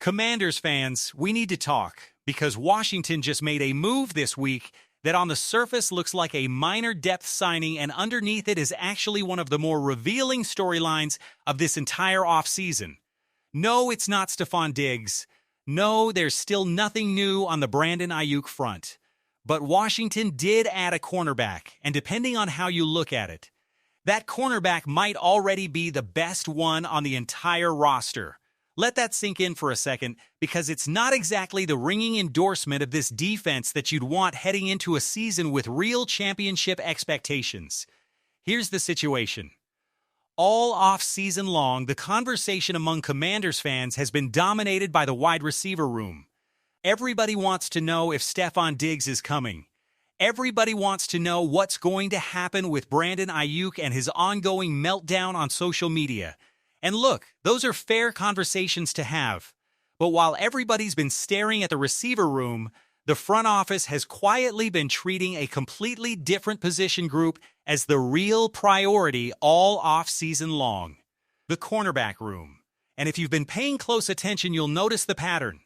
Commanders fans, we need to talk because Washington just made a move this week that on the surface looks like a minor depth signing, and underneath it is actually one of the more revealing storylines of this entire offseason. No, it's not Stephon Diggs. No, there's still nothing new on the Brandon Ayuk front. But Washington did add a cornerback, and depending on how you look at it, that cornerback might already be the best one on the entire roster. Let that sink in for a second, because it's not exactly the ringing endorsement of this defense that you'd want heading into a season with real championship expectations. Here's the situation. All off-season long, the conversation among Commanders fans has been dominated by the wide receiver room. Everybody wants to know if Stephon Diggs is coming. Everybody wants to know what's going to happen with Brandon Ayuk and his ongoing meltdown on social media. And look, those are fair conversations to have. But while everybody's been staring at the receiver room, the front office has quietly been treating a completely different position group as the real priority all off-season long. The cornerback room. And if you've been paying close attention, you'll notice the pattern.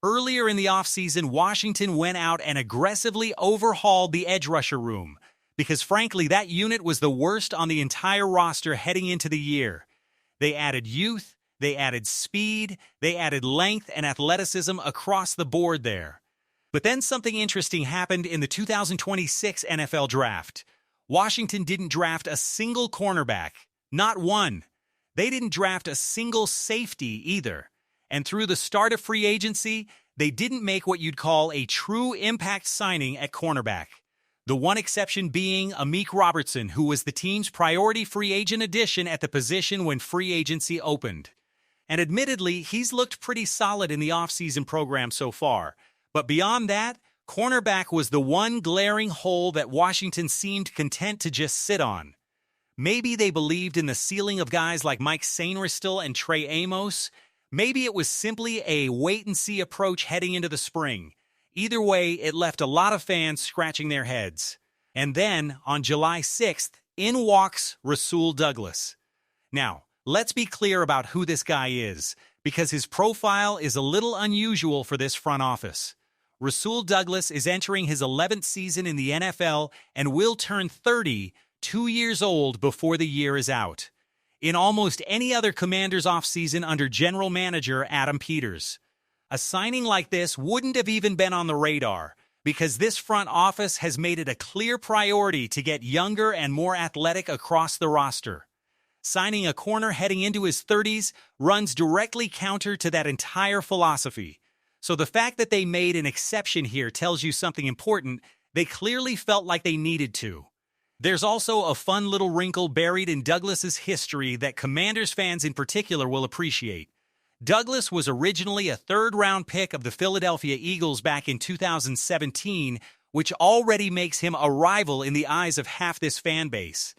Earlier in the offseason, Washington went out and aggressively overhauled the edge rusher room, because frankly, that unit was the worst on the entire roster heading into the year. They added youth, they added speed, they added length and athleticism across the board there. But then something interesting happened in the 2026 NFL Draft. Washington didn't draft a single cornerback, not one. They didn't draft a single safety either. And through the start of free agency, they didn't make what you'd call a true impact signing at cornerback. The one exception being Amik Robertson, who was the team's priority free agent addition at the position when free agency opened. And admittedly, he's looked pretty solid in the offseason program so far. But beyond that, cornerback was the one glaring hole that Washington seemed content to just sit on. Maybe they believed in the ceiling of guys like Mike Sainristil and Trey Amos. Maybe it was simply a wait-and-see approach heading into the spring. Either way, it left a lot of fans scratching their heads. And then, on July 6th, in walks Rasul Douglas. Now, let's be clear about who this guy is, because his profile is a little unusual for this front office. Rasul Douglas is entering his 11th season in the NFL and will turn 30, 2 years old before the year is out. In almost any other Commanders offseason under general manager Adam Peters. A signing like this wouldn't have even been on the radar, because this front office has made it a clear priority to get younger and more athletic across the roster. Signing a corner heading into his 30s runs directly counter to that entire philosophy. So the fact that they made an exception here tells you something important. They clearly felt like they needed to. There's also a fun little wrinkle buried in Douglas's history that Commanders fans in particular will appreciate. Douglas was originally a third-round pick of the Philadelphia Eagles back in 2017, which already makes him a rival in the eyes of half this fan base.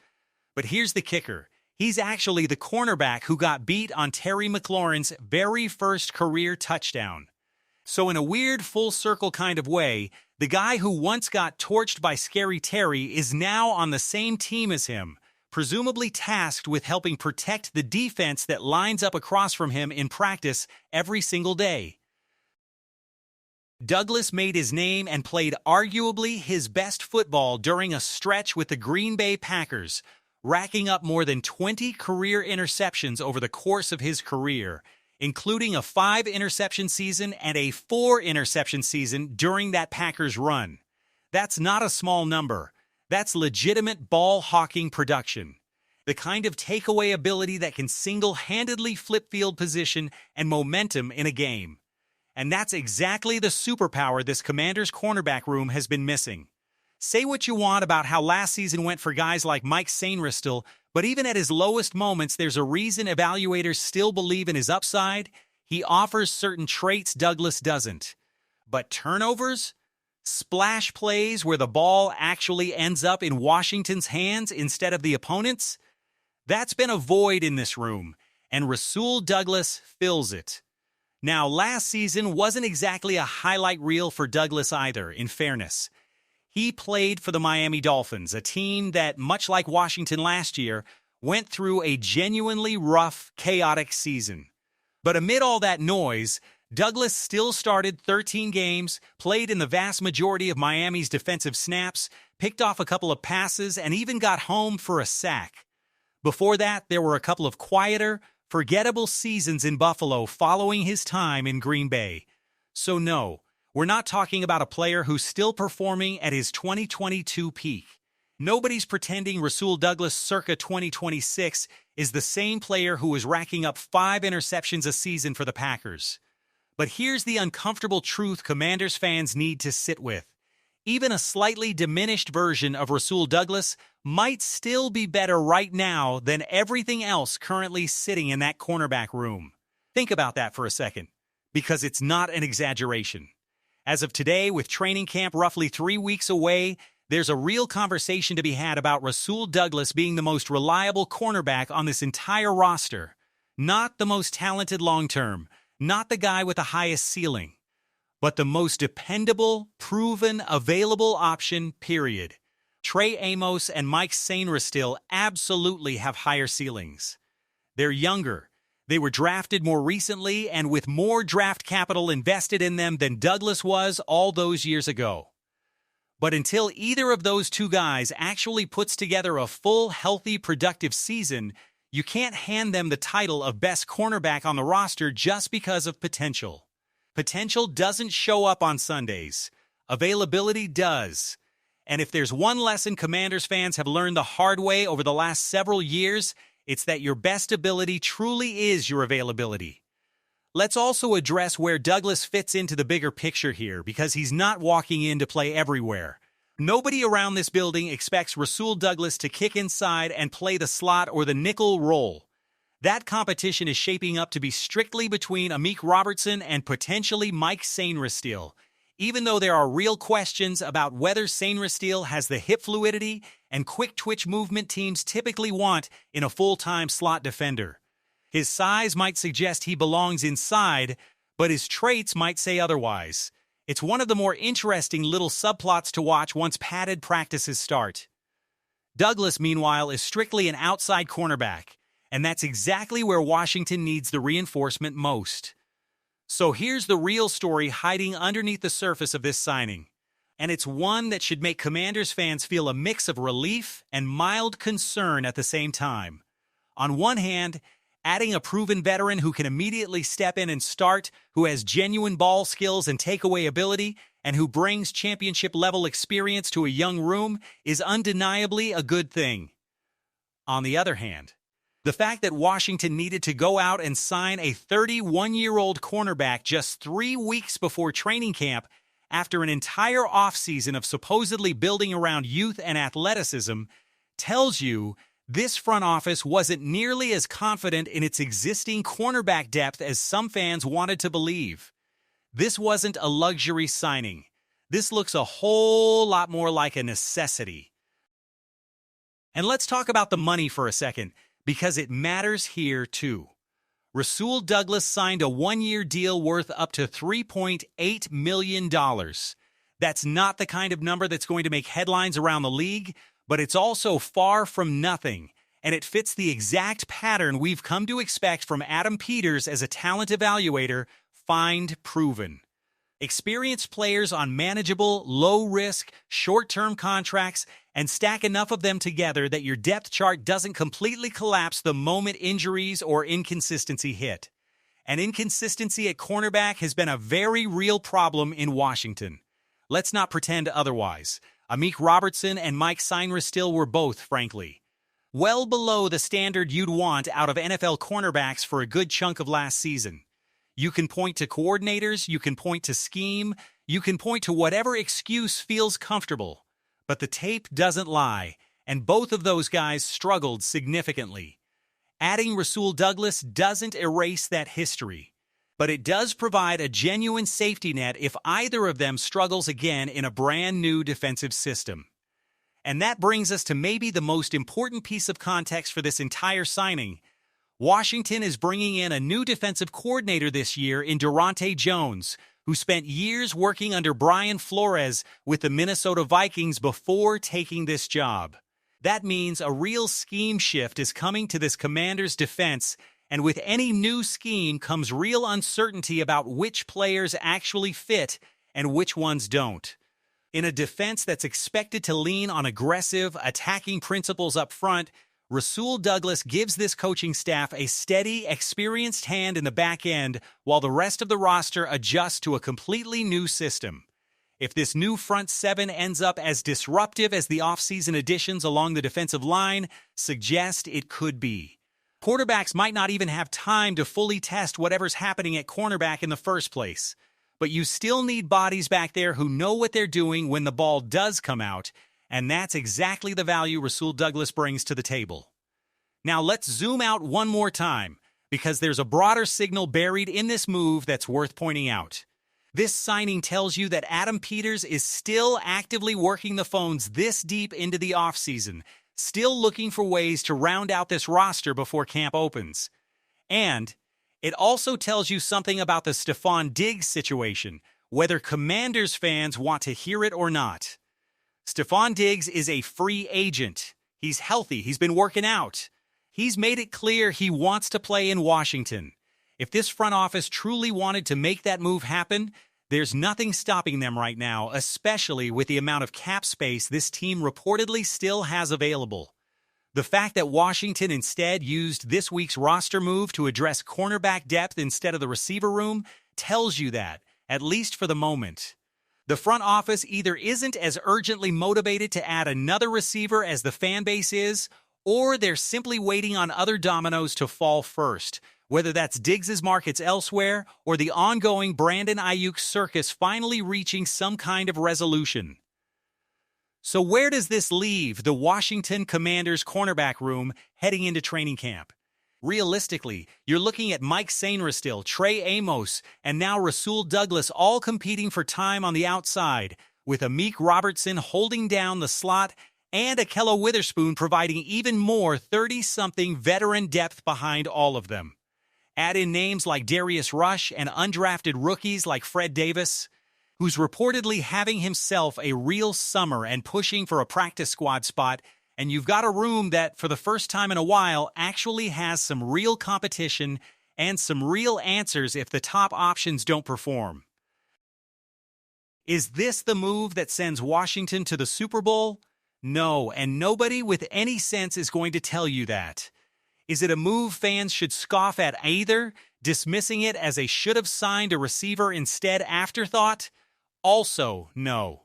But here's the kicker. He's actually the cornerback who got beat on Terry McLaurin's very first career touchdown. So in a weird full-circle kind of way, the guy who once got torched by Scary Terry is now on the same team as him, presumably tasked with helping protect the defense that lines up across from him in practice every single day. Douglas made his name and played arguably his best football during a stretch with the Green Bay Packers, racking up more than 20 career interceptions over the course of his career, including a 5-interception season and a 4-interception season during that Packers run. That's not a small number. That's legitimate ball-hawking production. The kind of takeaway ability that can single-handedly flip field position and momentum in a game. And that's exactly the superpower this Commanders cornerback room has been missing. Say what you want about how last season went for guys like Mike Sainristil, but even at his lowest moments, there's a reason evaluators still believe in his upside. He offers certain traits Douglas doesn't. But turnovers? Splash plays where the ball actually ends up in Washington's hands instead of the opponent's? That's been a void in this room, and Rasul Douglas fills it. Now, last season wasn't exactly a highlight reel for Douglas either, in fairness. He played for the Miami Dolphins, a team that, much like Washington last year, went through a genuinely rough, chaotic season. But amid all that noise, Douglas still started 13 games, played in the vast majority of Miami's defensive snaps, picked off a couple of passes, and even got home for a sack. Before that, there were a couple of quieter, forgettable seasons in Buffalo following his time in Green Bay. So no, we're not talking about a player who's still performing at his 2022 peak. Nobody's pretending Rasul Douglas circa 2026 is the same player who is racking up 5 interceptions a season for the Packers. But here's the uncomfortable truth Commanders fans need to sit with. Even a slightly diminished version of Rasul Douglas might still be better right now than everything else currently sitting in that cornerback room. Think about that for a second, because it's not an exaggeration. As of today, with training camp roughly 3 weeks away, there's a real conversation to be had about Rasul Douglas being the most reliable cornerback on this entire roster. Not the most talented long-term, not the guy with the highest ceiling, but the most dependable, proven, available option, period. Trey Amos and Mike Sainristil absolutely have higher ceilings. They're younger. They were drafted more recently and with more draft capital invested in them than Douglas was all those years ago. But until either of those two guys actually puts together a full, healthy, productive season, you can't hand them the title of best cornerback on the roster just because of potential. Potential doesn't show up on Sundays. Availability does. And if there's one lesson Commanders fans have learned the hard way over the last several years, it's that your best ability truly is your availability. Let's also address where Douglas fits into the bigger picture here, because he's not walking in to play everywhere. Nobody around this building expects Rasul Douglas to kick inside and play the slot or the nickel role. That competition is shaping up to be strictly between Amik Robertson and potentially Mike Sainristil, even though there are real questions about whether Sainristil has the hip fluidity and quick twitch movement teams typically want in a full-time slot defender. His size might suggest he belongs inside, but his traits might say otherwise. It's one of the more interesting little subplots to watch once padded practices start. Douglas, meanwhile, is strictly an outside cornerback, and that's exactly where Washington needs the reinforcement most. So here's the real story hiding underneath the surface of this signing, and it's one that should make Commanders fans feel a mix of relief and mild concern at the same time. On one hand, adding a proven veteran who can immediately step in and start, who has genuine ball skills and takeaway ability, and who brings championship-level experience to a young room is undeniably a good thing. On the other hand, the fact that Washington needed to go out and sign a 31-year-old cornerback just 3 weeks before training camp after an entire offseason of supposedly building around youth and athleticism tells you this front office wasn't nearly as confident in its existing cornerback depth as some fans wanted to believe. This wasn't a luxury signing. This looks a whole lot more like a necessity. And let's talk about the money for a second, because it matters here too. Rasul Douglas signed a 1-year deal worth up to $3.8 million. That's not the kind of number that's going to make headlines around the league, but it's also far from nothing, and it fits the exact pattern we've come to expect from Adam Peters as a talent evaluator, find proven. Experienced players on manageable, low-risk, short-term contracts, and stack enough of them together that your depth chart doesn't completely collapse the moment injuries or inconsistency hit. And inconsistency at cornerback has been a very real problem in Washington. Let's not pretend otherwise. Amik Robertson and Mike Sainristil were both, frankly, well below the standard you'd want out of NFL cornerbacks for a good chunk of last season. You can point to coordinators, you can point to scheme, you can point to whatever excuse feels comfortable. But the tape doesn't lie, and both of those guys struggled significantly. Adding Rasul Douglas doesn't erase that history, but it does provide a genuine safety net if either of them struggles again in a brand new defensive system. And that brings us to maybe the most important piece of context for this entire signing. Washington is bringing in a new defensive coordinator this year in Durante Jones, who spent years working under Brian Flores with the Minnesota Vikings before taking this job. That means a real scheme shift is coming to this Commanders defense, And with any new scheme comes real uncertainty about which players actually fit and which ones don't. In a defense that's expected to lean on aggressive, attacking principles up front, Rasul Douglas gives this coaching staff a steady, experienced hand in the back end while the rest of the roster adjusts to a completely new system. If this new front seven ends up as disruptive as the offseason additions along the defensive line suggest it could be, quarterbacks might not even have time to fully test whatever's happening at cornerback in the first place. But you still need bodies back there who know what they're doing when the ball does come out, and that's exactly the value Rasul Douglas brings to the table. Now let's zoom out one more time, because there's a broader signal buried in this move that's worth pointing out. This signing tells you that Adam Peters is still actively working the phones this deep into the offseason, still looking for ways to round out this roster before camp opens. And it also tells you something about the Stefon Diggs situation, whether Commanders fans want to hear it or not. Stefon Diggs is a free agent. He's healthy. He's been working out. He's made it clear he wants to play in Washington. If this front office truly wanted to make that move happen, there's nothing stopping them right now, especially with the amount of cap space this team reportedly still has available. The fact that Washington instead used this week's roster move to address cornerback depth instead of the receiver room tells you that, at least for the moment. The front office either isn't as urgently motivated to add another receiver as the fan base is, or they're simply waiting on other dominoes to fall first, whether that's Diggs' markets elsewhere or the ongoing Brandon Ayuk circus finally reaching some kind of resolution. So where does this leave the Washington Commanders cornerback room heading into training camp? Realistically, you're looking at Mike Sainristil, Trey Amos, and now Rasul Douglas all competing for time on the outside, with Amik Robertson holding down the slot and Ahkello Witherspoon providing even more 30-something veteran depth behind all of them. Add in names like Darius Rush and undrafted rookies like Fred Davis, who's reportedly having himself a real summer and pushing for a practice squad spot, and you've got a room that, for the first time in a while, actually has some real competition and some real answers if the top options don't perform. Is this the move that sends Washington to the Super Bowl? No, and nobody with any sense is going to tell you that. Is it a move fans should scoff at either, dismissing it as a should-have-signed a receiver instead afterthought? Also, no.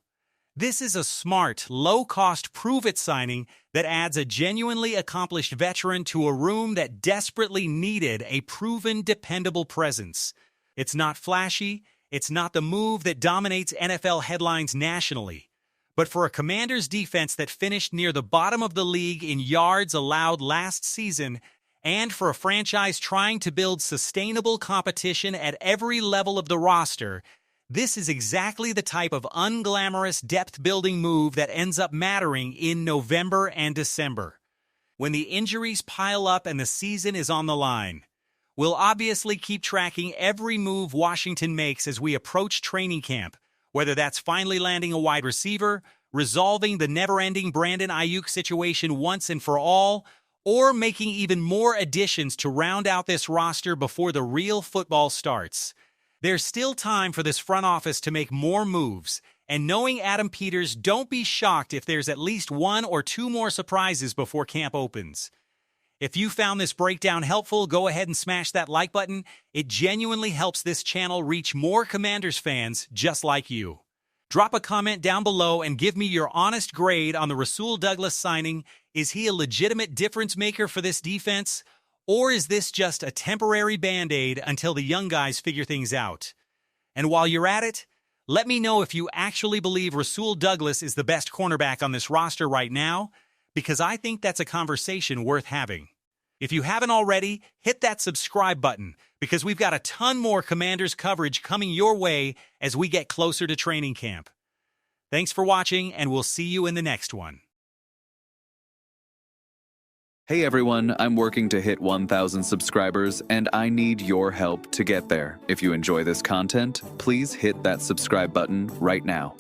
This is a smart, low-cost prove-it signing that adds a genuinely accomplished veteran to a room that desperately needed a proven, dependable presence. It's not flashy, it's not the move that dominates NFL headlines nationally. But for a Commanders defense that finished near the bottom of the league in yards allowed last season, and for a franchise trying to build sustainable competition at every level of the roster, this is exactly the type of unglamorous depth-building move that ends up mattering in November and December, when the injuries pile up and the season is on the line. We'll obviously keep tracking every move Washington makes as we approach training camp, whether that's finally landing a wide receiver, resolving the never-ending Brandon Ayuk situation once and for all, or making even more additions to round out this roster before the real football starts. There's still time for this front office to make more moves, and knowing Adam Peters, don't be shocked if there's at least one or two more surprises before camp opens. If you found this breakdown helpful, go ahead and smash that like button. It genuinely helps this channel reach more Commanders fans just like you. Drop a comment down below and give me your honest grade on the Rasul Douglas signing. Is he a legitimate difference maker for this defense? Or is this just a temporary band-aid until the young guys figure things out? And while you're at it, let me know if you actually believe Rasul Douglas is the best cornerback on this roster right now, because I think that's a conversation worth having. If you haven't already, hit that subscribe button, because we've got a ton more Commanders coverage coming your way as we get closer to training camp. Thanks for watching, and we'll see you in the next one. Hey everyone, I'm working to hit 1,000 subscribers, and I need your help to get there. If you enjoy this content, please hit that subscribe button right now.